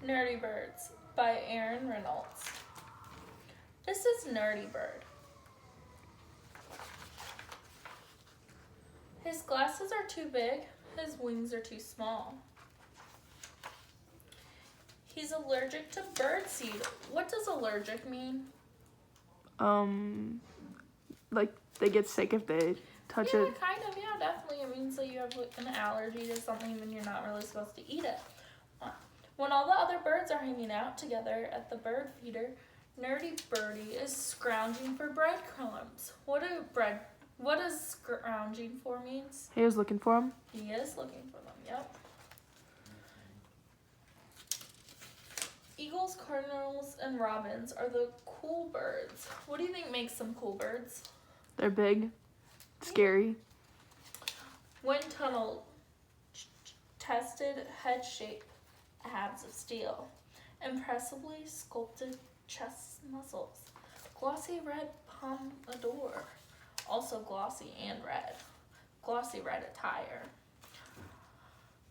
Nerdy Birds by Aaron Reynolds. This is Nerdy Bird. His glasses are too big, his wings are too small. He's allergic to birdseed. What does allergic mean? Like they get sick if they touch it. Yeah, kind of, yeah, definitely. It means that you have an allergy to something and you're not really supposed to eat it. When all the other birds are hanging out together at the bird feeder, Nerdy Birdie is scrounging for breadcrumbs. What does scrounging for means? He was looking for him. He is looking for them, yep. Eagles, cardinals, and robins are the cool birds. What do you think makes them cool birds? They're big, scary. Wind tunnel tested head shape, abs of steel, impressively sculpted chest muscles, glossy red pompadour, also glossy and red, glossy red attire,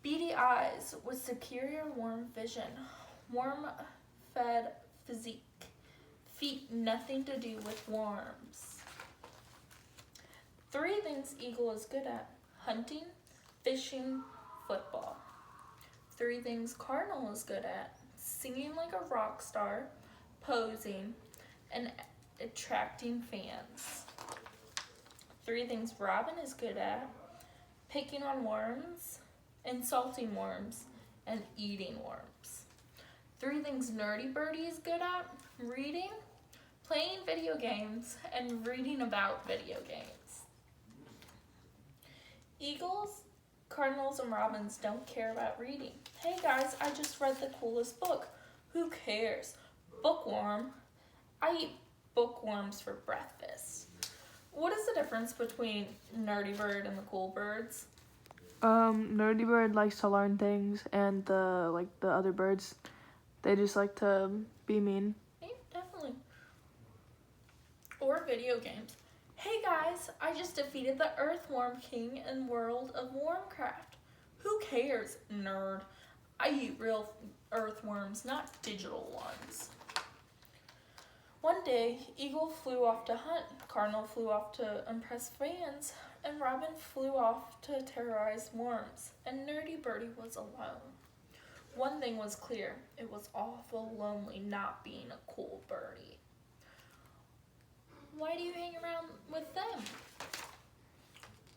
beady eyes with superior warm vision, warm-fed physique, feet nothing to do with worms. 3 things eagle is good at: hunting, fishing, football. 3 things cardinal is good at: singing like a rock star, posing, and attracting fans. 3 things robin is good at: picking on worms, insulting worms, and eating worms. 3 things Nerdy Birdie is good at: reading, playing video games, and reading about video games. Eagles, cardinals, and robins don't care about reading. Hey guys, I just read the coolest book. Who cares? Bookworm. I eat bookworms for breakfast. What is the difference between Nerdy Bird and the cool birds? Nerdy Bird likes to learn things, and the other birds, they just like to be mean. Yeah, definitely. Or video games. Hey guys, I just defeated the Earthworm King in World of Warcraft. Who cares, nerd? I eat real earthworms, not digital ones. One day, Eagle flew off to hunt, Cardinal flew off to impress fans, and Robin flew off to terrorize worms, and Nerdy Birdie was alone. One thing was clear: it was awful lonely not being a cool birdie. Why do you hang around with them?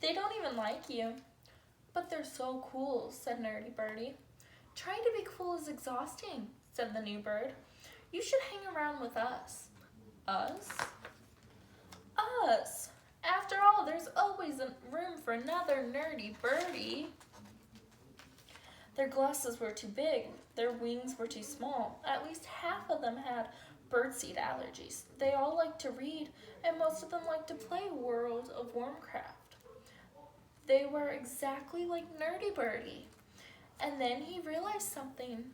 They don't even like you. But they're so cool, said Nerdy Birdie. Trying to be cool is exhausting, said the new bird. You should hang around with us. Us? Us! After all, there's always room for another Nerdy Birdie. Their glasses were too big. Their wings were too small. At least half of them had birdseed allergies. They all liked to read, and most of them liked to play World of Warcraft. They were exactly like Nerdy Birdie. And then he realized something.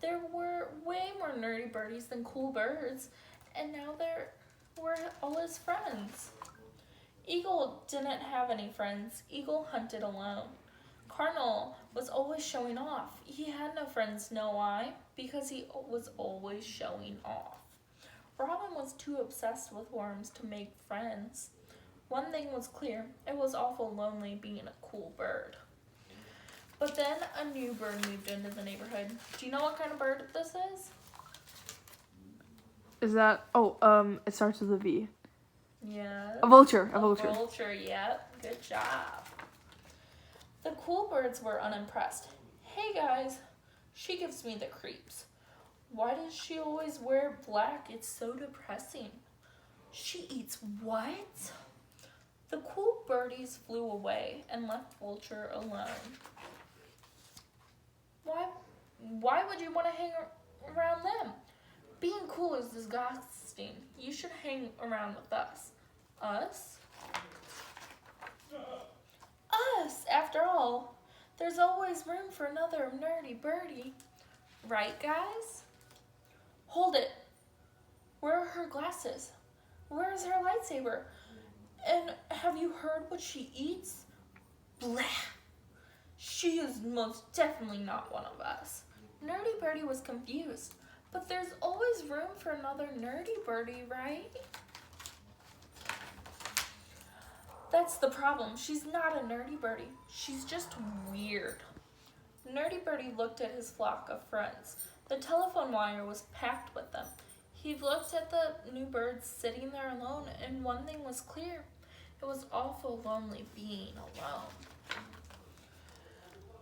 There were way more Nerdy Birdies than cool birds, and now there were all his friends. Eagle didn't have any friends. Eagle hunted alone. Cardinal was always showing off. He had no friends, know why? Because he was always showing off. Robin was too obsessed with worms to make friends. One thing was clear: it was awful lonely being a cool bird. But then a new bird moved into the neighborhood. Do you know what kind of bird this is? Is that, it starts with a V. Yes. A vulture. A vulture, yep. Good job. The cool birds were unimpressed. Hey guys, she gives me the creeps. Why does she always wear black? It's so depressing. She eats what? The cool birdies flew away and left Vulture alone. Why would you want to hang around them? Being cool is disgusting. You should hang around with us. Us? Us, after all. There's always room for another Nerdy Birdie. Right, guys? Hold it. Where are her glasses? Where is her lightsaber? And have you heard what she eats? Blah. She is most definitely not one of us. Nerdy Birdie was confused. But there's always room for another Nerdy Birdie, right? That's the problem. She's not a Nerdy Birdie. She's just weird. Nerdy Birdie looked at his flock of friends. The telephone wire was packed with them. He looked at the new birds sitting there alone, and one thing was clear. It was awful lonely being alone.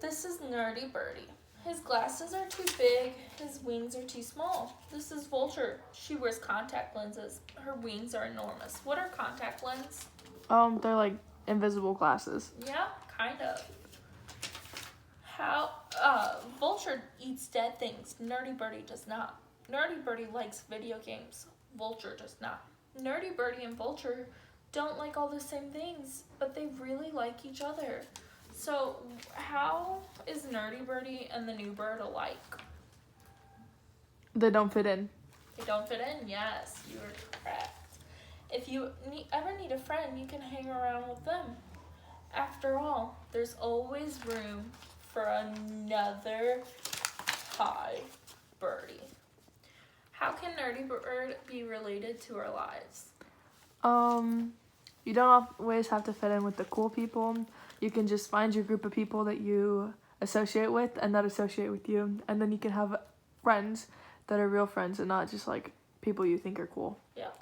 This is Nerdy Birdie. His glasses are too big, his wings are too small. This is Vulture. She wears contact lenses. Her wings are enormous. What are contact lenses? They're like invisible glasses. Yeah, kind of. Vulture eats dead things. Nerdy Birdie does not. Nerdy Birdie likes video games. Vulture does not. Nerdy Birdie and Vulture don't like all the same things, but they really like each other. So, how is Nerdy Birdie and the new bird alike? They don't fit in. They don't fit in? Yes, you are correct. If you ever need a friend, you can hang around with them. After all, there's always room for another hi birdie. How can Nerdy Bird be related to our lives? You don't always have to fit in with the cool people. You can just find your group of people that you associate with and that associate with you. And then you can have friends that are real friends and not just like people you think are cool. Yeah.